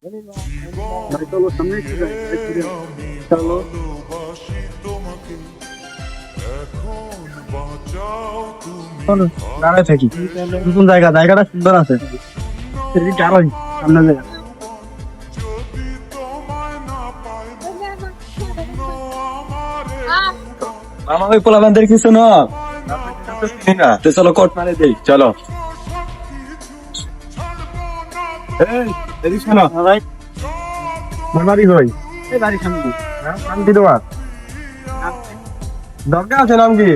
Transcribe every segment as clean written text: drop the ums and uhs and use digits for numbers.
ভাই চলো সামনে একটু যাই, একটু যাই। চলো চলো দাঁড়ায় থাকি। নতুন জায়গাটা সুন্দর আছে। এদিকে আরোই সামনে জায়গা। মামা ওই পোলাবানদের কিছু না তো চলো কোট মারে দেই চলো। এদিকে শোনো ভাই, বাড়ি কই? এই বাড়ি সামনে। নাম কি তোমার? দরকার আছে নাম কি?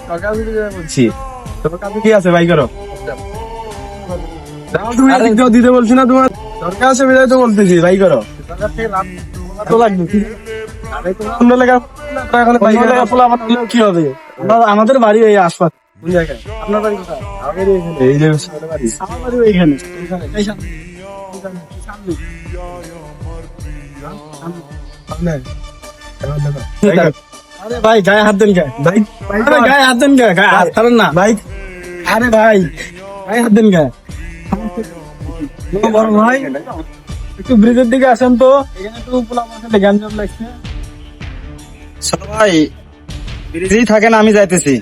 দরকার বলছি। তোমার কাছে কি আছে ভাই করো? তুমি দিতে বলছি না, তোমার দরকার আছে বিদায় তো বলতেছি ভাই করো। কি হবে? আমাদের বাড়ি এই আশপাশ। কোন জায়গায়? আপনার বাড়ি কোথায়? এই যে আমার বাড়ি এইখানে। আরে ভাই গায়ে হাত দেন কে? ভাই গায়ে হাত দেন কে? গায়ে হাত ছাড়েন না ভাই। আরে ভাই গায়ে হাত দেন কে? বড় ভাই একটু ব্রিজের দিকে আসেন তো, এখানে একটু পোলাপানের সাথে গ্যাঞ্জাম লাগছে। সবাই ব্রিজেই থাকেন, আমি যাইতেছি।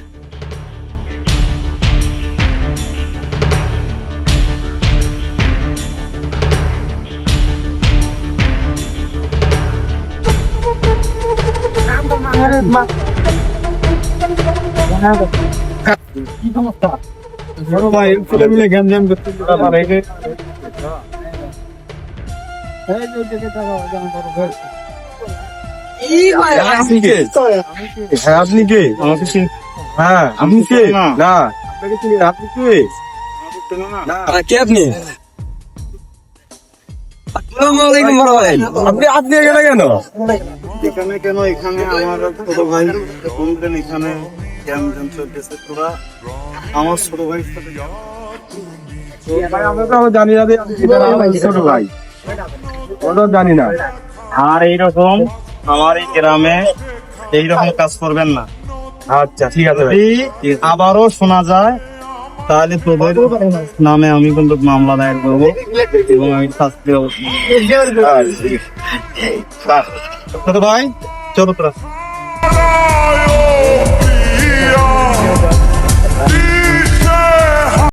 কি সমস্যা? বড় ভাই ছেলে মিলে গ্যাঞ্জাম করতে আপনি কে? হ্যাঁ আপনি কে? হ্যাঁ আপনি কে? না আপনাকে চিনি না। আপনি কে? কে আপনি? আসসালামু বড় ভাই। আপনি হাত দিয়ে গেলে কেন? এখানে কেন? এখানে আমার ছোট ভাই বললেন এখানে জ্যাম চলতেছে, তোরা আমার ছোট ভাইয়ের সাথে ভাই আমরা তো জানি না যে আপনি ছোট ভাই, ওটা জানি না। আর এইরকম আমার এই গ্রামে এইরকম কাজ করবেন না। আচ্ছা ঠিক আছে ভাই। যদি আবারও শোনা যায় তাহলে তোদের নামে আমি কিন্তু মামলা দায়ের করবো এবং আমি শাস্তি ব্যবস্থা। ছোট ভাই চলো তোরা।